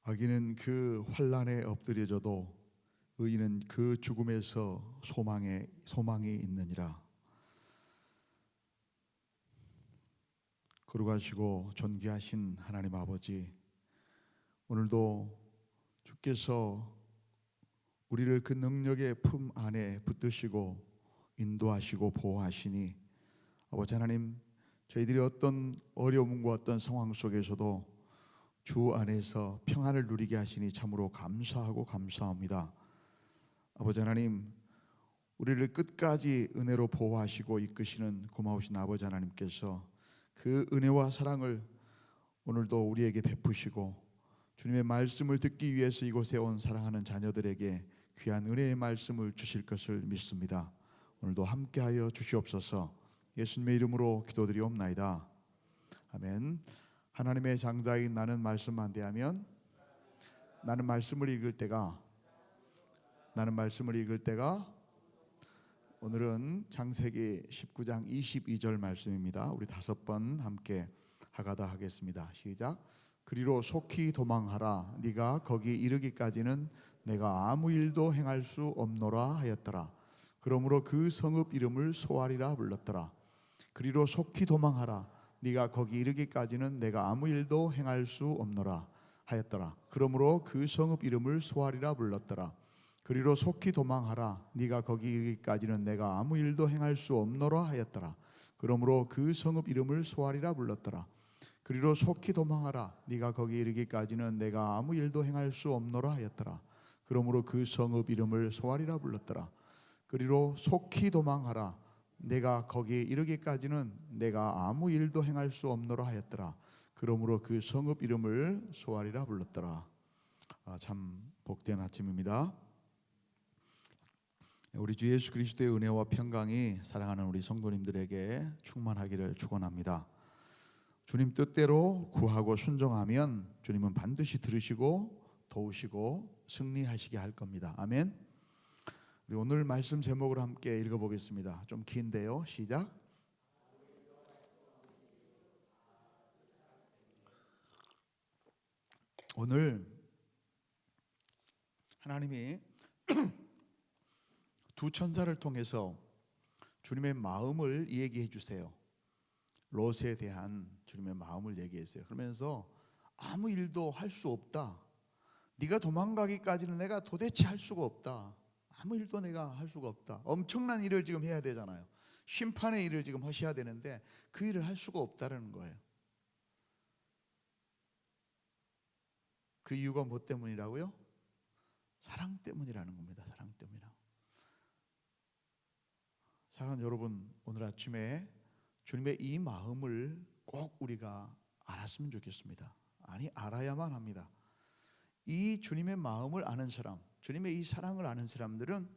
악인은 그 환난에 엎드려져도 의인은 그 죽음에서 소망이 있느니라. 거룩하시고 존귀하신 하나님 아버지, 오늘도 주께서 우리를 그 능력의 품 안에 붙드시고 인도하시고 보호하시니 아버지 하나님, 저희들이 어떤 어려움과 어떤 상황 속에서도 주 안에서 평안을 누리게 하시니 참으로 감사하고 감사합니다. 아버지 하나님, 우리를 끝까지 은혜로 보호하시고 이끄시는 고마우신 아버지 하나님께서 그 은혜와 사랑을 오늘도 우리에게 베푸시고 주님의 말씀을 듣기 위해서 이곳에 온 사랑하는 자녀들에게 귀한 은혜의 말씀을 주실 것을 믿습니다. 오늘도 함께하여 주시옵소서. 예수님의 이름으로 기도드리옵나이다. 아멘. 하나님의 장자인 나는 말씀만 대하면 나는 말씀을 읽을 때가 오늘은 창세기 19장 22절 말씀입니다. 우리 5번 함께 하가다 하겠습니다. 시작. 그리로 속히 도망하라. 네가 거기 이르기까지는 내가 아무 일도 행할 수 없노라 하였더라. 그러므로 그 성읍 이름을 소알이라 불렀더라. 그리로 속히 도망하라. 네가 거기 이르기까지는 내가 아무 일도 행할 수 없노라 하였더라. 그러므로 그 성읍 이름을 소알이라 불렀더라. 그리로 속히 도망하라. 네가 거기 이르기까지는 내가 아무 일도 행할 수 없노라 하였더라. 그러므로 그 성읍 이름을 소알이라 불렀더라. 그리로 속히 도망하라. 네가 거기 이르기까지는 내가 아무 일도 행할 수 없노라 하였더라. 그러므로 그 성읍 이름을 소알이라 불렀더라. 그리로 속히 도망하라. 내가 거기 이르기까지는 내가 아무 일도 행할 수 없노라 하였더라. 그러므로 그 성읍 이름을 소알이라 불렀더라. 참 복된 아침입니다. 우리 주 예수 그리스도의 은혜와 평강이 사랑하는 우리 성도님들에게 충만하기를 축원합니다. 주님 뜻대로 구하고 순종하면 주님은 반드시 들으시고 도우시고 승리하시게 할 겁니다. 아멘. 우리 오늘 말씀 제목을 함께 읽어보겠습니다. 좀 긴데요. 시작. 오늘 하나님이 두 천사를 통해서 주님의 마음을 얘기해 주세요. 롯에 대한 주님의 마음을 얘기했어요. 그러면서 아무 일도 할 수 없다. 네가 도망가기까지는 내가 도대체 할 수가 없다. 아무 일도 내가 할 수가 없다. 엄청난 일을 지금 해야 되잖아요. 심판의 일을 지금 하셔야 되는데 그 일을 할 수가 없다는 거예요. 그 이유가 뭐 때문이라고요? 사랑 때문이라는 겁니다. 사랑 때문이라. 사랑하는 여러분, 오늘 아침에 주님의 이 마음을 꼭 우리가 알았으면 좋겠습니다. 아니, 알아야만 합니다. 이 주님의 마음을 아는 사람, 주님의 이 사랑을 아는 사람들은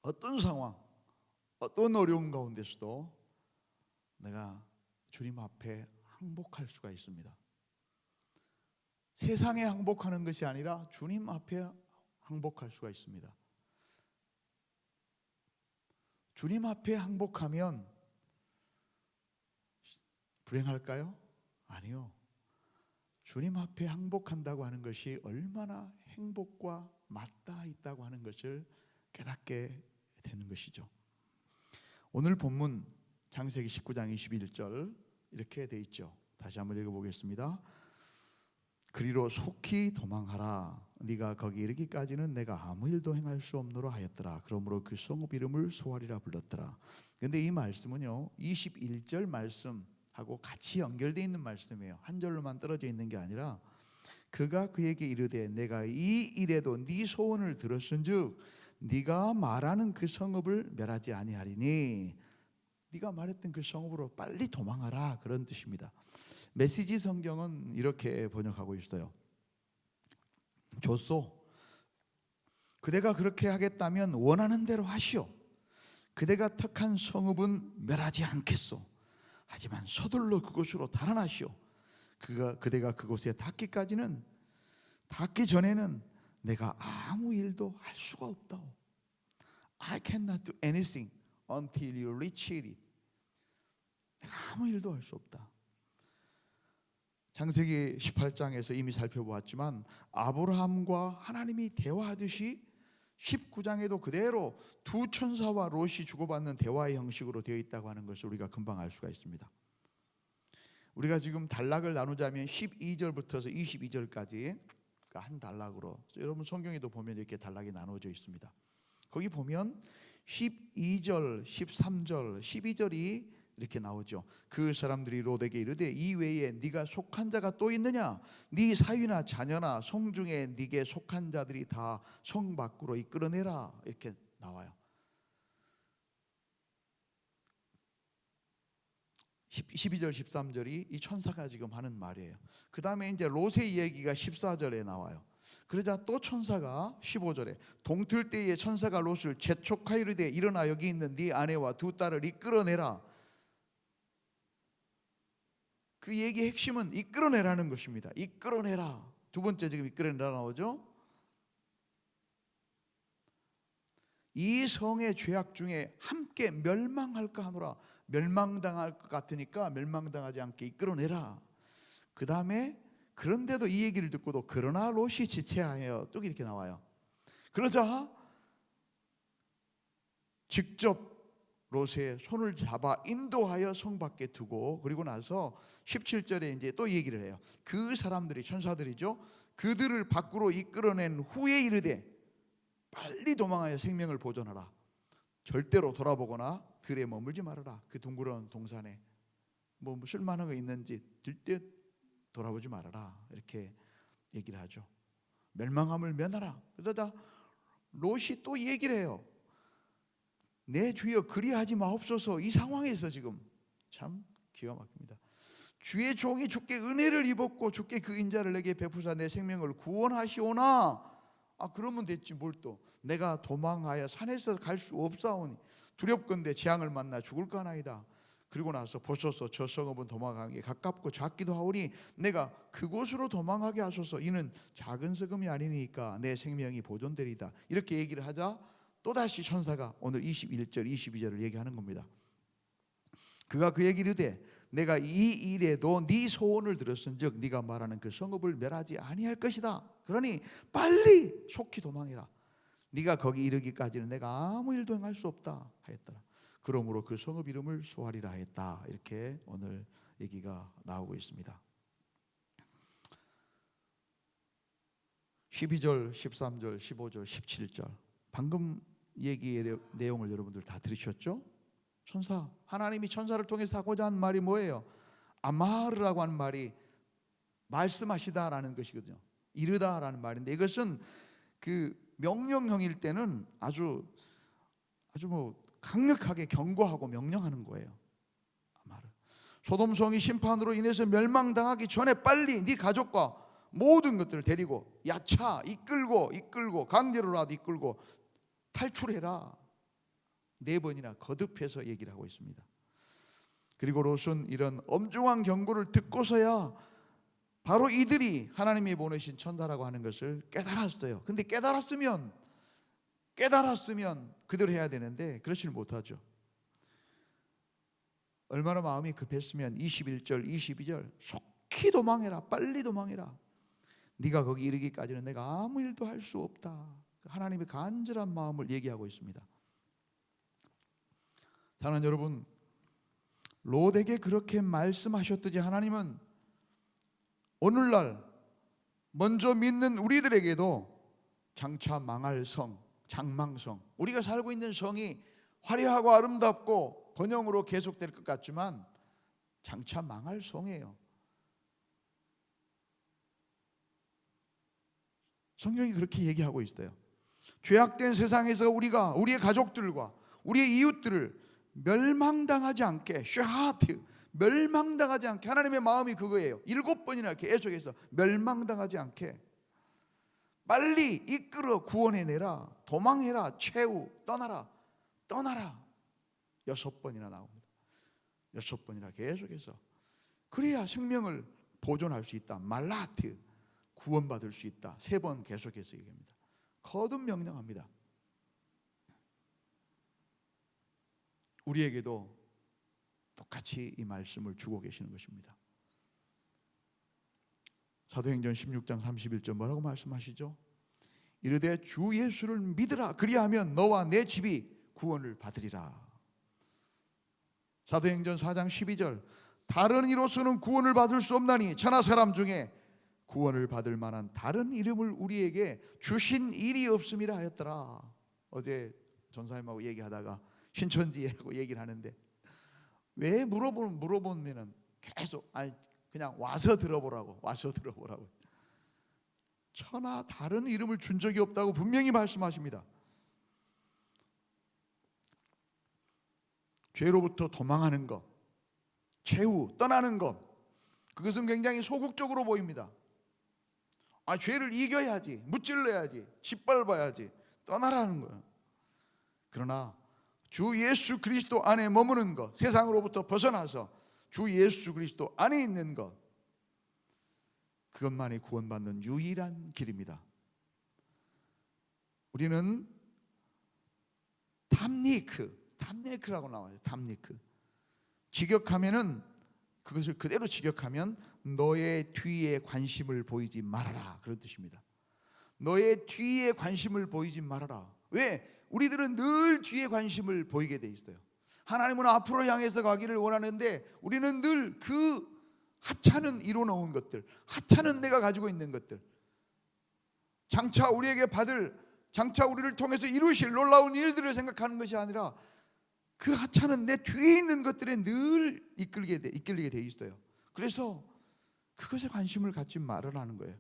어떤 상황, 어떤 어려움 가운데서도 내가 주님 앞에 항복할 수가 있습니다. 세상에 항복하는 것이 아니라 주님 앞에 항복할 수가 있습니다. 주님 앞에 항복하면 불행할까요? 아니요. 주님 앞에 항복한다고 하는 것이 얼마나 행복과 맞닿아 있다고 하는 것을 깨닫게 되는 것이죠. 오늘 본문 창세기 19장 21절 이렇게 돼 있죠. 다시 한번 읽어보겠습니다. 그리로 속히 도망하라. 네가 거기 이르기까지는 내가 아무 일도 행할 수 없노라 하였더라. 그러므로 그 성읍 이름을 소알이라 불렀더라. 그런데 이 말씀은요 21절 말씀하고 같이 연결되어 있는 말씀이에요. 한 절로만 떨어져 있는 게 아니라 그가 그에게 이르되 내가 이 일에도 네 소원을 들었은즉 네가 말하는 그 성읍을 멸하지 아니하리니 네가 말했던 그 성읍으로 빨리 도망하라, 그런 뜻입니다. 메시지 성경은 이렇게 번역하고 있어요. 좋소. 그대가 그렇게 하겠다면 원하는 대로 하시오. 그대가 택한 성읍은 멸하지 않겠소. 하지만 서둘러 그곳으로 달아나시오. 그대가 그곳에 닿기 전에는 내가 아무 일도 할 수가 없다오. I cannot do anything until you reach it. 내가 아무 일도 할 수 없다. 창세기 18장에서 이미 살펴보았지만 아브라함과 하나님이 대화하듯이 19장에도 그대로 두 천사와 롯이 주고받는 대화의 형식으로 되어 있다고 하는 것을 우리가 금방 알 수가 있습니다. 우리가 지금 단락을 나누자면 12절부터서 22절까지 한 단락으로, 여러분 성경에도 보면 이렇게 단락이 나누어져 있습니다. 거기 보면 12절, 13절, 12절이 이렇게 나오죠. 그 사람들이 롯에게 이르되 이 외에 네가 속한 자가 또 있느냐? 네 사위나 자녀나 성 중에 네게 속한 자들이 다 성 밖으로 이끌어내라. 이렇게 나와요. 12절 13절이 이 천사가 지금 하는 말이에요. 그 다음에 이제 롯의 이야기가 14절에 나와요. 그러자 또 천사가 15절에 동틀 때에 천사가 롯을 재촉하여 이르되 일어나 여기 있는 네 아내와 두 딸을 이끌어내라. 그 얘기의 핵심은 이끌어내라는 것입니다. 이끌어내라. 두 번째 지금 이끌어내라 나오죠. 이 성의 죄악 중에 함께 멸망할까 하노라. 멸망당할 것 같으니까 멸망당하지 않게 이끌어내라. 그 다음에 그런데도 이 얘기를 듣고도 그러나 롯이 지체하여 또 이렇게 나와요. 그러자 직접 롯의 손을 잡아 인도하여 성 밖에 두고, 그리고 나서 17절에 이제 또 얘기를 해요. 그 사람들이 천사들이죠. 그들을 밖으로 이끌어낸 후에 이르되 빨리 도망하여 생명을 보존하라. 절대로 돌아보거나 들에 머물지 말아라. 그 둥그런 동산에 뭐 쓸만한 거 있는지 들때 돌아보지 말아라. 이렇게 얘기를 하죠. 멸망함을 면하라. 그러다 롯이 또 얘기를 해요. 내 주여 그리하지 마옵소서. 이 상황에서 지금 참 기가 막힙니다. 주의 종이 주께 은혜를 입었고 주께 그 인자를 내게 베푸사 내 생명을 구원하시오나. 그러면 됐지 뭘 또. 내가 도망하여 산에서 갈 수 없사오니 두렵건대 재앙을 만나 죽을까나이다. 그리고 나서 보소서 저 성읍은 도망하기 가깝고 작기도 하오니 내가 그곳으로 도망하게 하소서. 이는 작은 성읍이 아니니까 내 생명이 보존되리다. 이렇게 얘기를 하자 또다시 천사가 오늘 21절 22절을 얘기하는 겁니다. 그가 그 얘기를 이르되 내가 이 일에도 네 소원을 들었은즉 네가 말하는 그 성읍을 멸하지 아니할 것이다. 그러니 빨리 속히 도망해라. 네가 거기 이르기까지는 내가 아무 일도 행할 수 없다 하였더라. 그러므로 그 성읍 이름을 소아리라 했다. 이렇게 오늘 얘기가 나오고 있습니다. 12절, 13절, 15절, 17절 방금 얘기의 내용을 여러분들 다 들으셨죠? 천사, 하나님이 천사를 통해서 하고자 한 말이 뭐예요? 아마르라고 하는 말이 말씀하시다라는 것이거든요. 이르다라는 말인데 이것은 그 명령형일 때는 아주 뭐 강력하게 경고하고 명령하는 거예요. 아마르. 소돔성이 심판으로 인해서 멸망당하기 전에 빨리 네 가족과 모든 것들을 데리고 야차 이끌고 강제로라도 이끌고 탈출해라. 4번이나 거듭해서 얘기를 하고 있습니다. 그리고 롯은 이런 엄중한 경고를 듣고서야 바로 이들이 하나님이 보내신 천사라고 하는 것을 깨달았어요. 근데 깨달았으면 그대로 해야 되는데 그렇지는 못하죠. 얼마나 마음이 급했으면 21절 22절 속히 도망해라. 빨리 도망해라. 네가 거기 이르기까지는 내가 아무 일도 할 수 없다. 하나님의 간절한 마음을 얘기하고 있습니다. 사랑하는 여러분, 롯에게 그렇게 말씀하셨듯이 하나님은 오늘날 먼저 믿는 우리들에게도 장차 망할 성, 장망성, 우리가 살고 있는 성이 화려하고 아름답고 번영으로 계속될 것 같지만 장차 망할 성이에요. 성경이 그렇게 얘기하고 있어요. 죄악된 세상에서 우리가 우리의 가족들과 우리의 이웃들을 멸망당하지 않게, 샤하트, 멸망당하지 않게, 하나님의 마음이 그거예요. 7번이나 계속해서 멸망당하지 않게 빨리 이끌어 구원해내라. 도망해라. 최후 떠나라. 6번이나 나옵니다. 6번이나 계속해서. 그래야 생명을 보존할 수 있다. 말라트, 구원받을 수 있다. 3번 계속해서 얘기합니다. 거듭 명령합니다. 우리에게도 똑같이 이 말씀을 주고 계시는 것입니다. 사도행전 16장 31절 뭐라고 말씀하시죠? 이르되 주 예수를 믿으라. 그리하면 너와 내 집이 구원을 받으리라. 사도행전 4장 12절 다른 이로서는 구원을 받을 수 없나니 천하 사람 중에 구원을 받을 만한 다른 이름을 우리에게 주신 일이 없음이라 하였더라. 어제 전사님하고 얘기하다가 신천지하고 얘기를 하는데 왜 물어보면은 계속 아니 그냥 와서 들어보라고 천하 다른 이름을 준 적이 없다고 분명히 말씀하십니다. 죄로부터 도망하는 것, 최후 떠나는 것, 그것은 굉장히 소극적으로 보입니다. 죄를 이겨야지, 무찔러야지, 짓밟아야지, 떠나라는 거예요. 그러나 주 예수 그리스도 안에 머무는 것, 세상으로부터 벗어나서 주 예수 그리스도 안에 있는 것, 그것만이 구원받는 유일한 길입니다. 우리는 탐니크라고 나와요. 탐니크. 직역하면은 그것을 그대로 직역하면 너의 뒤에 관심을 보이지 말아라, 그런 뜻입니다. 너의 뒤에 관심을 보이지 말아라. 왜? 우리들은 늘 뒤에 관심을 보이게 돼 있어요. 하나님은 앞으로 향해서 가기를 원하는데 우리는 늘 그 하찮은 이뤄놓은 것들, 하찮은 내가 가지고 있는 것들, 장차 우리에게 장차 우리를 통해서 이루실 놀라운 일들을 생각하는 것이 아니라 그 하찮은 내 뒤에 있는 것들에 늘 이끌리게 돼 있어요. 그래서 그것에 관심을 갖지 말으라는 거예요.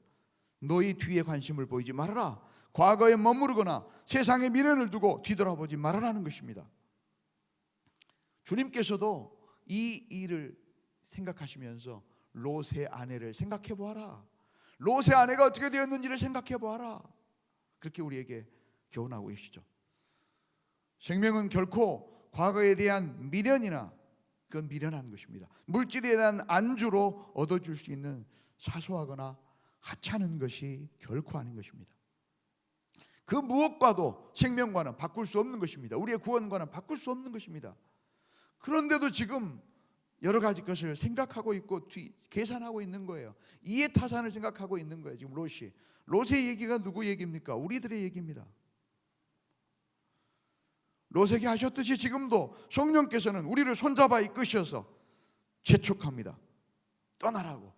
너희 뒤에 관심을 보이지 말아라. 과거에 머무르거나 세상의 미련을 두고 뒤돌아보지 말아라는 것입니다. 주님께서도 이 일을 생각하시면서 롯의 아내를 생각해 보아라. 롯의 아내가 어떻게 되었는지를 생각해 보아라. 그렇게 우리에게 교훈하고 계시죠. 생명은 결코 과거에 대한 미련이나 그건 미련한 것입니다. 물질에 대한 안주로 얻어줄 수 있는 사소하거나 하찮은 것이 결코 아닌 것입니다. 그 무엇과도 생명과는 바꿀 수 없는 것입니다. 우리의 구원과는 바꿀 수 없는 것입니다. 그런데도 지금 여러 가지 것을 생각하고 있고 계산하고 있는 거예요. 이해타산을 생각하고 있는 거예요. 지금 롯의 얘기가 누구 얘기입니까? 우리들의 얘기입니다. 롯에게 하셨듯이 지금도 성령께서는 우리를 손잡아 이끄셔서 재촉합니다. 떠나라고,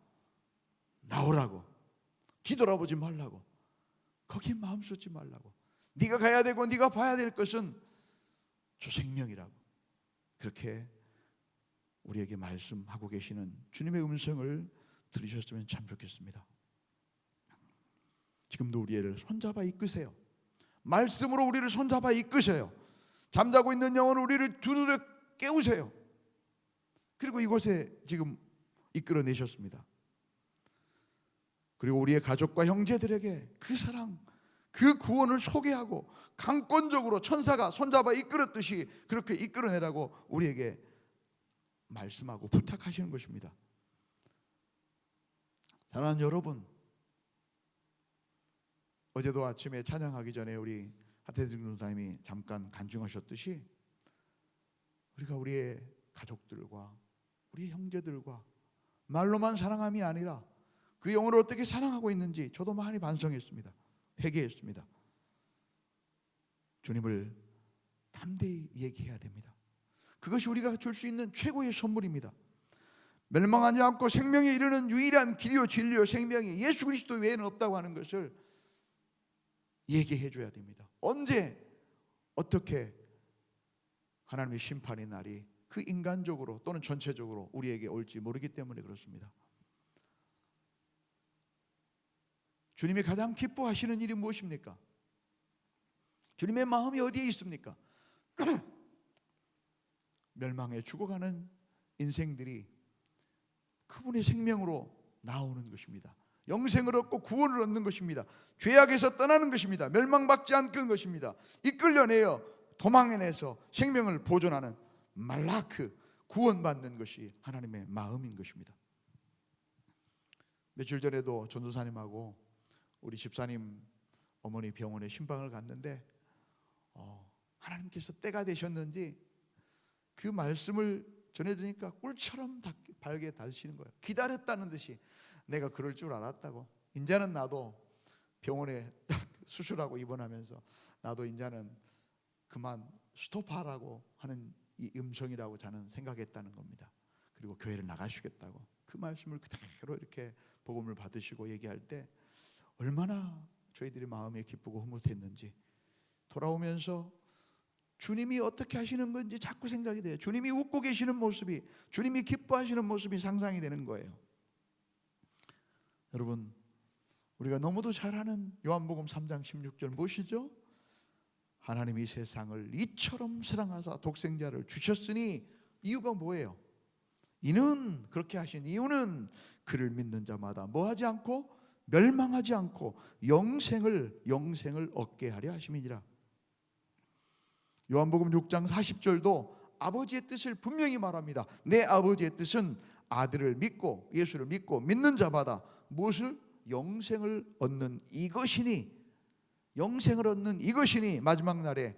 나오라고, 뒤돌아보지 말라고, 거기에 마음 쏟지 말라고. 네가 가야 되고 네가 봐야 될 것은 저 생명이라고. 그렇게 우리에게 말씀하고 계시는 주님의 음성을 들으셨으면 참 좋겠습니다. 지금도 우리를 손잡아 이끄세요. 말씀으로 우리를 손잡아 이끄세요. 잠자고 있는 영혼을 우리를 두드려 깨우세요. 그리고 이곳에 지금 이끌어내셨습니다. 그리고 우리의 가족과 형제들에게 그 사랑, 그 구원을 소개하고 강권적으로 천사가 손잡아 이끌었듯이 그렇게 이끌어내라고 우리에게 말씀하고 부탁하시는 것입니다. 사랑하는 여러분, 어제도 아침에 찬양하기 전에 우리 하태승 전사님이 잠깐 간증하셨듯이 우리가 우리의 가족들과 우리 형제들과 말로만 사랑함이 아니라 그 영혼을 어떻게 사랑하고 있는지 저도 많이 반성했습니다. 회개했습니다. 주님을 담대히 얘기해야 됩니다. 그것이 우리가 줄 수 있는 최고의 선물입니다. 멸망하지 않고 생명에 이르는 유일한 길이요 진리요 생명이 예수 그리스도 외에는 없다고 하는 것을 얘기해 줘야 됩니다. 언제 어떻게 하나님의 심판의 날이 그 인간적으로 또는 전체적으로 우리에게 올지 모르기 때문에 그렇습니다. 주님이 가장 기뻐하시는 일이 무엇입니까? 주님의 마음이 어디에 있습니까? 멸망에 죽어가는 인생들이 그분의 생명으로 나오는 것입니다. 영생을 얻고 구원을 얻는 것입니다. 죄악에서 떠나는 것입니다. 멸망받지 않는 것입니다. 이끌려내어 도망해내서 생명을 보존하는 말라크, 구원받는 것이 하나님의 마음인 것입니다. 며칠 전에도 전도사님하고 우리 집사님 어머니 병원에 신방을 갔는데 하나님께서 때가 되셨는지 그 말씀을 전해드리니까 꿀처럼 밝게 다시는 거예요. 기다렸다는 듯이 내가 그럴 줄 알았다고. 이제는 나도 병원에 딱 수술하고 입원하면서 나도 이제는 그만 스톱하라고 하는 이 음성이라고 저는 생각했다는 겁니다. 그리고 교회를 나가시겠다고 그 말씀을 그대로 이렇게 복음을 받으시고 얘기할 때 얼마나 저희들이 마음에 기쁘고 흐뭇했는지, 돌아오면서 주님이 어떻게 하시는 건지 자꾸 생각이 돼요. 주님이 웃고 계시는 모습이, 주님이 기뻐하시는 모습이 상상이 되는 거예요. 여러분, 우리가 너무도 잘 아는 요한복음 3장 16절 무엇이죠? 하나님이 세상을 이처럼 사랑하사 독생자를 주셨으니, 이유가 뭐예요? 이는, 그렇게 하신 이유는 그를 믿는 자마다 뭐하지 않고 멸망하지 않고 영생을 얻게 하려 하심이니라. 요한복음 6장 40절도 아버지의 뜻을 분명히 말합니다. 내 아버지의 뜻은 아들을 믿고 예수를 믿고 믿는 자마다 무엇을? 영생을 얻는 이것이니, 영생을 얻는 이것이니 마지막 날에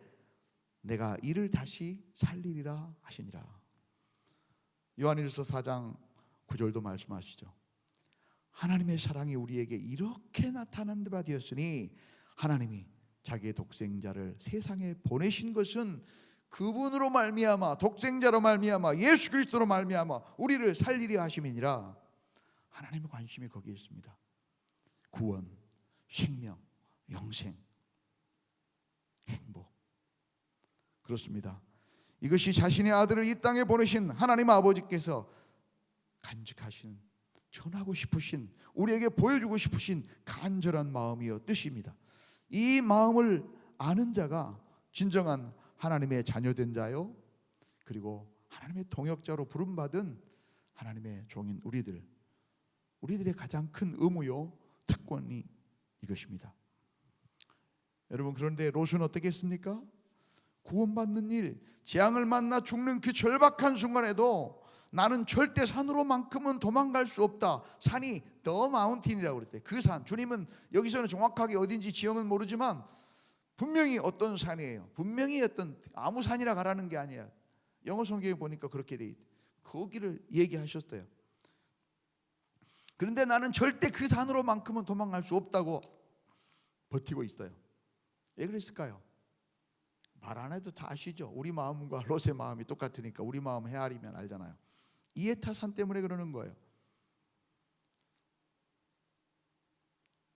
내가 이를 다시 살리리라 하시니라. 요한일서 4장 9절도 말씀하시죠. 하나님의 사랑이 우리에게 이렇게 나타난 바 되었으니 하나님이 자기의 독생자를 세상에 보내신 것은 그분으로 말미암아, 독생자로 말미암아, 예수 그리스도로 말미암아 우리를 살리려 하심이니라. 하나님의 관심이 거기에 있습니다. 구원, 생명, 영생, 행복. 그렇습니다. 이것이 자신의 아들을 이 땅에 보내신 하나님 아버지께서 간직하신, 전하고 싶으신, 우리에게 보여주고 싶으신 간절한 마음이요 뜻입니다. 이 마음을 아는 자가 진정한 하나님의 자녀된 자요, 그리고 하나님의 동역자로 부름받은 하나님의 종인 우리들의 가장 큰 의무요 특권이 이것입니다. 여러분, 그런데 롯은 어떻게 했습니까? 구원받는 일, 재앙을 만나 죽는 그 절박한 순간에도 나는 절대 산으로만큼은 도망갈 수 없다. 산이 더 마운틴이라고 그랬어요. 그 산, 주님은 여기서는 정확하게 어딘지 지형은 모르지만 분명히 어떤 산이에요. 분명히 어떤 아무 산이라 가라는 게 아니에요. 영어 성경에 보니까 그렇게 돼 있어요. 거기를 얘기하셨어요. 그런데 나는 절대 그 산으로만큼은 도망갈 수 없다고 버티고 있어요. 왜 그랬을까요? 말 안 해도 다 아시죠? 우리 마음과 롯의 마음이 똑같으니까 우리 마음 헤아리면 알잖아요. 이에타 산 때문에 그러는 거예요.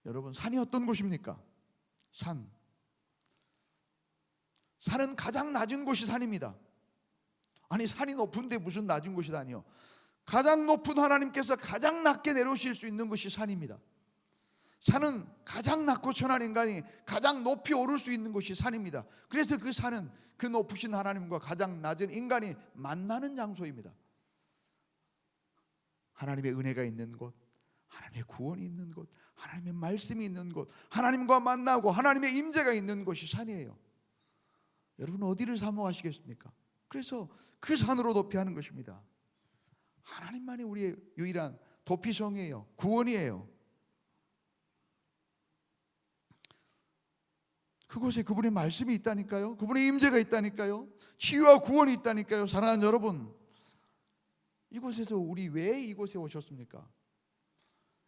여러분, 산이 어떤 곳입니까? 산은 가장 낮은 곳이 산입니다. 아니, 산이 높은데 무슨 낮은 곳이 다니요? 가장 높은 하나님께서 가장 낮게 내려오실 수 있는 곳이 산입니다. 산은 가장 낮고 천한 인간이 가장 높이 오를 수 있는 곳이 산입니다. 그래서 그 산은 그 높으신 하나님과 가장 낮은 인간이 만나는 장소입니다. 하나님의 은혜가 있는 곳, 하나님의 구원이 있는 곳, 하나님의 말씀이 있는 곳, 하나님과 만나고 하나님의 임재가 있는 곳이 산이에요. 여러분, 어디를 사모하시겠습니까? 그래서 그 산으로 도피하는 것입니다. 하나님만이 우리의 유일한 도피성이에요. 구원이에요. 그곳에 그분의 말씀이 있다니까요. 그분의 임재가 있다니까요. 치유와 구원이 있다니까요. 사랑하는 여러분, 이곳에서 우리 왜 이곳에 오셨습니까?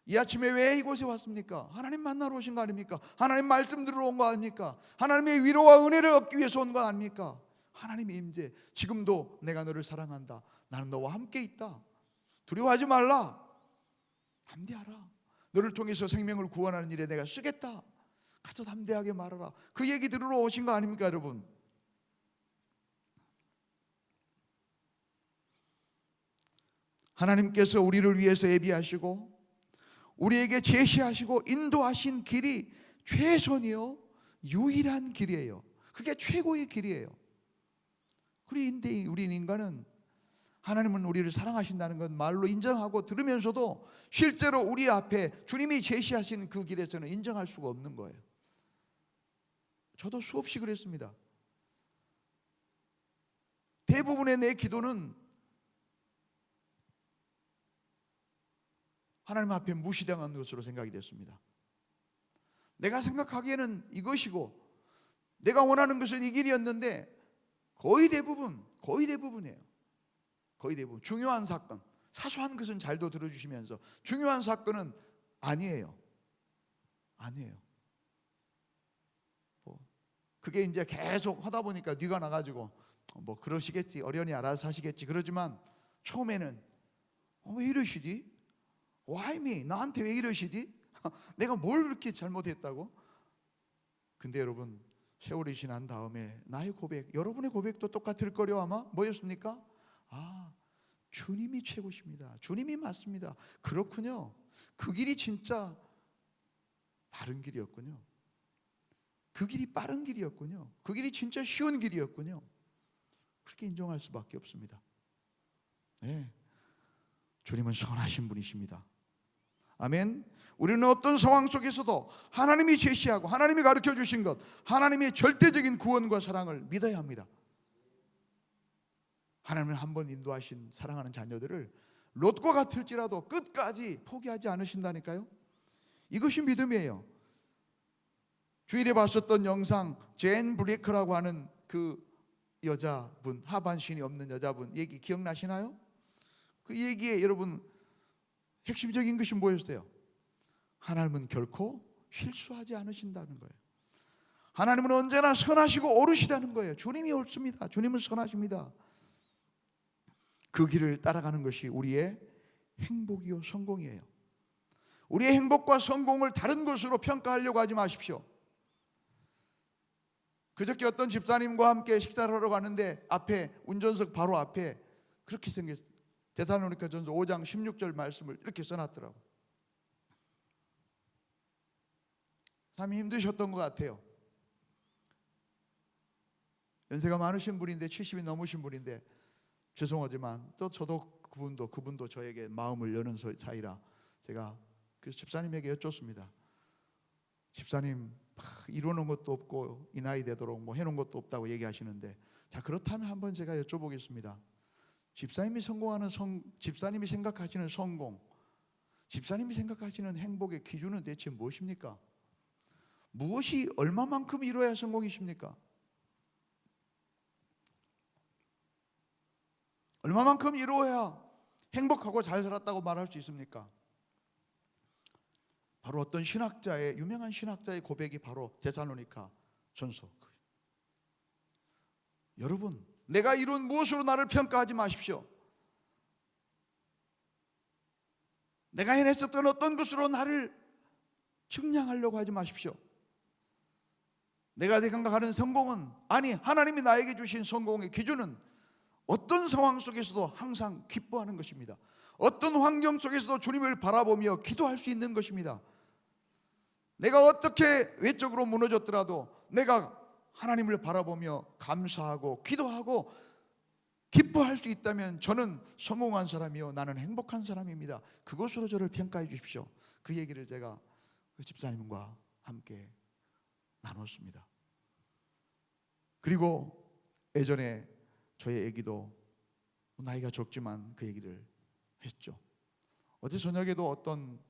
이 아침에 왜 이곳에 왔습니까? 하나님 만나러 오신 거 아닙니까? 하나님 말씀 들으러 온 거 아닙니까? 하나님의 위로와 은혜를 얻기 위해서 온 거 아닙니까? 하나님의 임재, 지금도 내가 너를 사랑한다, 나는 너와 함께 있다, 두려워하지 말라, 담대하라, 너를 통해서 생명을 구원하는 일에 내가 쓰겠다, 가서 담대하게 말하라, 그 얘기 들으러 오신 거 아닙니까 여러분? 하나님께서 우리를 위해서 예비하시고 우리에게 제시하시고 인도하신 길이 최선이요 유일한 길이에요. 그게 최고의 길이에요. 그런데 우리 인간은 하나님은 우리를 사랑하신다는 건 말로 인정하고 들으면서도 실제로 우리 앞에 주님이 제시하신 그 길에서는 인정할 수가 없는 거예요. 저도 수없이 그랬습니다. 대부분의 내 기도는 하나님 앞에 무시당한 것으로 생각이 됐습니다. 내가 생각하기에는 이것이고 내가 원하는 것은 이 길이었는데 거의 대부분이에요. 거의 대부분 중요한 사건, 사소한 것은 잘도 들어주시면서 중요한 사건은 아니에요. 그게 이제 계속 하다 보니까 뉘가 나가지고 뭐 그러시겠지, 어련히 알아서 하시겠지. 그러지만 처음에는 왜 이러시지? Why me? 나한테 왜 이러시지? 내가 뭘 그렇게 잘못했다고? 근데 여러분, 세월이 지난 다음에 나의 고백, 여러분의 고백도 똑같을 거려. 아마 뭐였습니까? 주님이 최고십니다. 주님이 맞습니다. 그렇군요. 그 길이 진짜 바른 길이었군요. 그 길이 빠른 길이었군요. 그 길이 진짜 쉬운 길이었군요. 그렇게 인정할 수밖에 없습니다. 네, 주님은 선하신 분이십니다. 아멘. 우리는 어떤 상황 속에서도 하나님이 제시하고 하나님이 가르쳐 주신 것, 하나님의 절대적인 구원과 사랑을 믿어야 합니다. 하나님은 한번 인도하신 사랑하는 자녀들을 롯과 같을지라도 끝까지 포기하지 않으신다니까요. 이것이 믿음이에요. 주일에 봤었던 영상, 제인 블레이크라고 하는 그 여자분, 하반신이 없는 여자분 얘기 기억나시나요? 그 얘기에 여러분 핵심적인 것이 뭐였어요? 하나님은 결코 실수하지 않으신다는 거예요. 하나님은 언제나 선하시고 옳으시다는 거예요. 주님이 옳습니다. 주님은 선하십니다. 그 길을 따라가는 것이 우리의 행복이요 성공이에요. 우리의 행복과 성공을 다른 것으로 평가하려고 하지 마십시오. 그저께 어떤 집사님과 함께 식사를 하러 가는데 앞에, 운전석 바로 앞에 그렇게 생겼어요. 데살로니가전서 5장 16절 말씀을 이렇게 써놨더라고요. 참 힘드셨던 것 같아요. 연세가 많으신 분인데, 70이 넘으신 분인데, 죄송하지만 또 저도 그분도 저에게 마음을 여는 사이라 제가 그 집사님에게 여쭙습니다. 집사님, 이루는 것도 없고 이 나이 되도록 뭐 해놓은 것도 없다고 얘기하시는데, 자, 그렇다면 한번 제가 여쭤보겠습니다. 집사님이 생각하시는 성공, 집사님이 생각하시는 행복의 기준은 대체 무엇입니까? 무엇이 얼마만큼 이루어야 성공이십니까? 얼마만큼 이루어야 행복하고 잘 살았다고 말할 수 있습니까? 바로 어떤 유명한 신학자의 고백이 바로 데살로니가 전서. 여러분, 내가 이룬 무엇으로 나를 평가하지 마십시오. 내가 해냈었던 어떤 것으로 나를 측량하려고 하지 마십시오. 내가 생각하는 성공은, 아니, 하나님이 나에게 주신 성공의 기준은 어떤 상황 속에서도 항상 기뻐하는 것입니다. 어떤 환경 속에서도 주님을 바라보며 기도할 수 있는 것입니다. 내가 어떻게 외적으로 무너졌더라도 내가 하나님을 바라보며 감사하고 기도하고 기뻐할 수 있다면 저는 성공한 사람이요, 나는 행복한 사람입니다. 그것으로 저를 평가해 주십시오. 그 얘기를 제가 그 집사님과 함께 나눴습니다. 그리고 예전에 저희 아기도 나이가 적지만 그 얘기를 했죠. 어제 저녁에도 어떤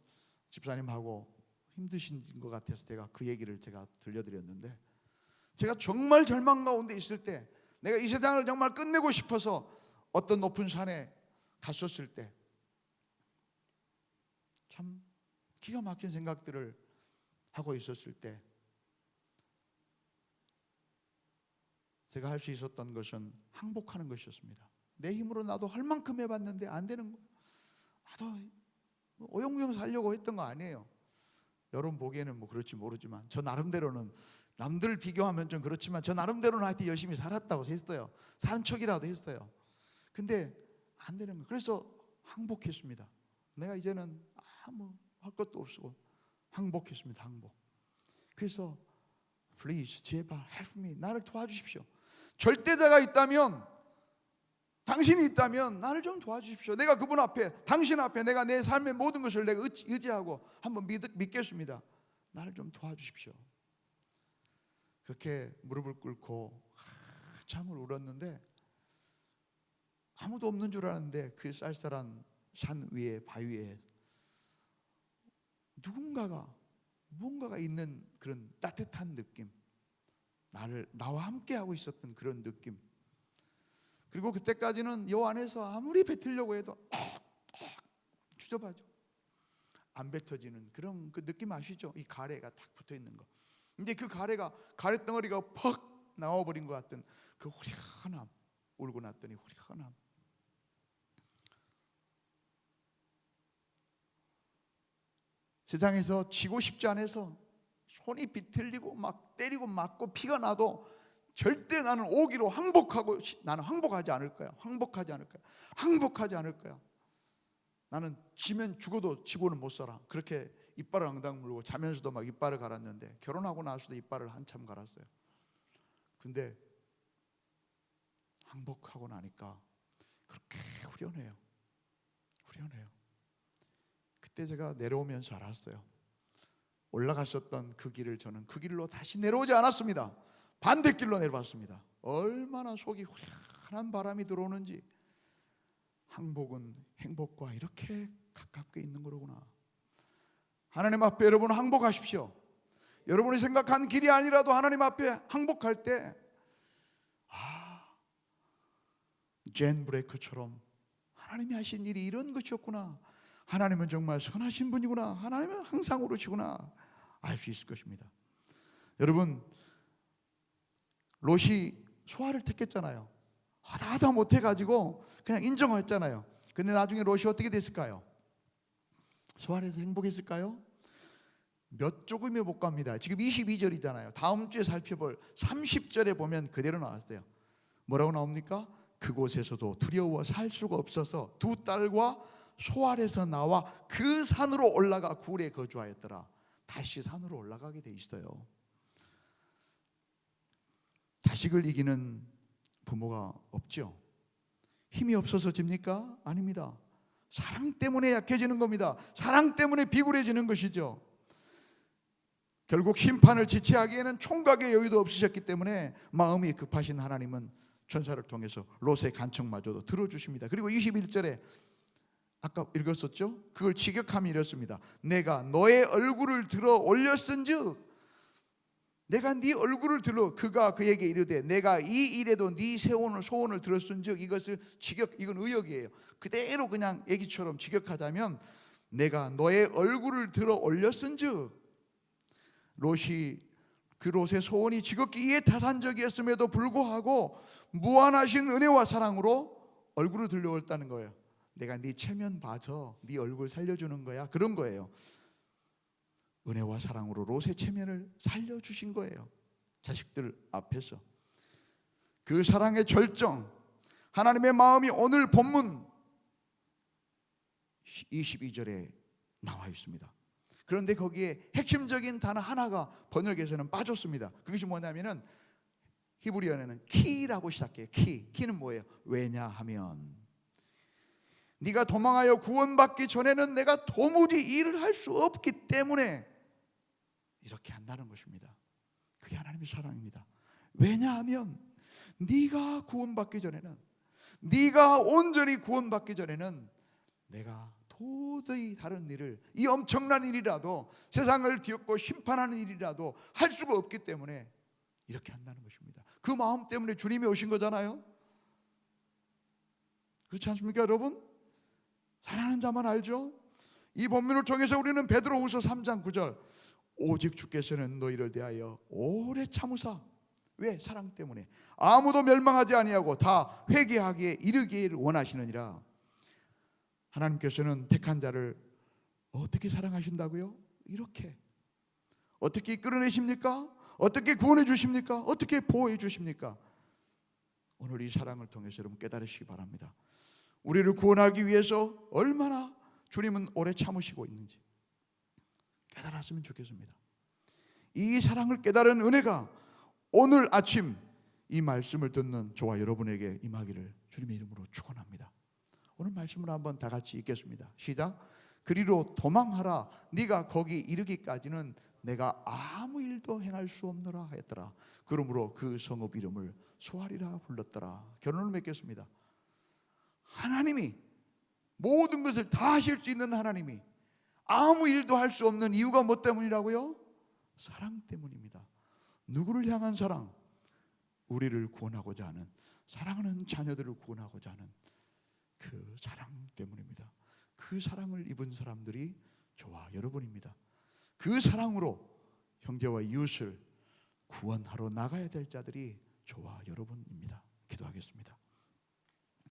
집사님하고 힘드신 것 같아서 제가 그 얘기를 들려드렸는데, 제가 정말 절망 가운데 있을 때, 내가 이 세상을 정말 끝내고 싶어서 어떤 높은 산에 갔었을 때, 참 기가 막힌 생각들을 하고 있었을 때, 제가 할 수 있었던 것은 항복하는 것이었습니다. 내 힘으로 나도 할 만큼 해봤는데 안 되는 거, 나도 오용오용 살려고 했던 거 아니에요. 여러분 보기에는 뭐 그렇지 모르지만 저 나름대로는, 남들 비교하면 좀 그렇지만 저 나름대로는 하여튼 열심히 살았다고 했어요. 사는 척이라도 했어요. 근데 안 되는 거예요. 그래서 항복했습니다. 내가 이제는 아무 할 것도 없고 항복했습니다. 항복. 그래서 Please, 제발 help me, 나를 도와주십시오. 절대자가 있다면, 당신이 있다면 나를 좀 도와주십시오. 내가 그분 앞에, 당신 앞에 내가 내 삶의 모든 것을 내가 의지하고 한번 믿겠습니다. 나를 좀 도와주십시오. 그렇게 무릎을 꿇고 한참을 울었는데, 아무도 없는 줄 알았는데 그 쌀쌀한 산 위에, 바위에 무언가가 있는 그런 따뜻한 느낌, 나와 함께 하고 있었던 그런 느낌. 그리고 그때까지는 요 안에서 아무리 뱉으려고 해도 섭섭하죠. 안 뱉어지는 그런 그 느낌 아시죠? 이 가래가 딱 붙어 있는 거. 근데 그 가래 덩어리가 퍽 나와버린 것 같은 그 후련함, 울고 났더니 후련함. 세상에서 지고 싶지 않아서 손이 비틀리고 막 때리고 맞고 피가 나도 절대 나는 오기로 나는 항복하지 않을 거야. 항복하지 않을 거야. 나는 지면 죽어도 지고는 못 살아. 그렇게 이빨을 앙당 물고 자면서도 막 이빨을 갈았는데, 결혼하고 나서도 이빨을 한참 갈았어요. 근데 항복하고 나니까 그렇게 후련해요. 그때 제가 내려오면서 알았어요. 올라가셨던 그 길을 저는 그 길로 다시 내려오지 않았습니다. 반대길로 내려왔습니다. 얼마나 속이 후련한 바람이 들어오는지. 항복은 행복과 이렇게 가깝게 있는 거로구나. 하나님 앞에 여러분 항복하십시오. 여러분이 생각한 길이 아니라도 하나님 앞에 항복할 때 젠 브레이크처럼 하나님이 하신 일이 이런 것이었구나. 하나님은 정말 선하신 분이구나. 하나님은 항상 오르시구나. 알 수 있을 것입니다. 여러분, 롯이 소아를 택했잖아요. 하다 못해가지고 그냥 인정했잖아요. 근데 나중에 롯이 어떻게 됐을까요? 소아에서 행복했을까요? 몇 조금이 못 갑니다. 지금 22절이잖아요. 다음 주에 살펴볼 30절에 보면 그대로 나왔어요. 뭐라고 나옵니까? 그곳에서도 두려워 살 수가 없어서 두 딸과 소알에서 나와 그 산으로 올라가 굴에 거주하였더라. 다시 산으로 올라가게 돼 있어요. 자식을 이기는 부모가 없죠. 힘이 없어서 집니까? 아닙니다. 사랑 때문에 약해지는 겁니다. 사랑 때문에 비굴해지는 것이죠. 결국 심판을 지체하기에는 총각의 여유도 없으셨기 때문에 마음이 급하신 하나님은 천사를 통해서 롯의 간청마저도 들어주십니다. 그리고 21절에 아까 읽었었죠? 그걸 직역하면 이렇습니다. 내가 너의 얼굴을 들어 올렸은즉, 내가 네 얼굴을 들어, 그가 그에게 이르되 내가 이 일에도 네 소원을 들었은즉, 이것을 이건 의역이에요. 그대로 그냥 얘기처럼 직역하자면 내가 너의 얼굴을 들어 올렸은즉, 그 롯의 소원이 지극히 이해 타산적이었음에도 불구하고 무한하신 은혜와 사랑으로 얼굴을 들려올다는 거예요. 내가 네 체면 봐서 네 얼굴 살려주는 거야, 그런 거예요. 은혜와 사랑으로 롯의 체면을 살려주신 거예요. 자식들 앞에서. 그 사랑의 절정, 하나님의 마음이 오늘 본문 22절에 나와 있습니다. 그런데 거기에 핵심적인 단어 하나가 번역에서는 빠졌습니다. 그것이 뭐냐면은 히브리어에는 키라고 시작해요. 키는 뭐예요? 왜냐하면 네가 도망하여 구원받기 전에는 내가 도무지 일을 할 수 없기 때문에 이렇게 한다는 것입니다. 그게 하나님의 사랑입니다. 왜냐하면 네가 구원받기 전에는, 네가 온전히 구원받기 전에는 내가 도저히 다른 일을, 이 엄청난 일이라도, 세상을 뒤엎고 심판하는 일이라도 할 수가 없기 때문에 이렇게 한다는 것입니다. 그 마음 때문에 주님이 오신 거잖아요. 그렇지 않습니까 여러분? 사랑하는 자만 알죠? 이 본문을 통해서 우리는 베드로후서 3장 9절, 오직 주께서는 너희를 대하여 오래 참으사, 왜? 사랑 때문에 아무도 멸망하지 아니하고 다 회개하기에 이르기를 원하시느니라. 하나님께서는 택한 자를 어떻게 사랑하신다고요? 이렇게. 어떻게 이끌어내십니까? 어떻게 구원해 주십니까? 어떻게 보호해 주십니까? 오늘 이 사랑을 통해서 여러분 깨달으시기 바랍니다. 우리를 구원하기 위해서 얼마나 주님은 오래 참으시고 있는지 깨달았으면 좋겠습니다. 이 사랑을 깨달은 은혜가 오늘 아침 이 말씀을 듣는 저와 여러분에게 임하기를 주님의 이름으로 축원합니다. 오늘 말씀을 한번 다 같이 읽겠습니다. 시작. 그리로 도망하라. 네가 거기 이르기까지는 내가 아무 일도 행할 수 없노라 하였더라. 그러므로 그 성읍 이름을 소알이라 불렀더라. 결론을 맺겠습니다. 하나님이 모든 것을 다 하실 수 있는 하나님이 아무 일도 할 수 없는 이유가 뭐 때문이라고요? 사랑 때문입니다. 누구를 향한 사랑? 우리를 구원하고자 하는, 사랑하는 자녀들을 구원하고자 하는 그 사랑 때문입니다. 그 그 사랑을 입은 사람들이 저와 여러분입니다. 그 사랑으로 형제와 이웃을 구원하러 나가야 될 자들이 저와 여러분입니다.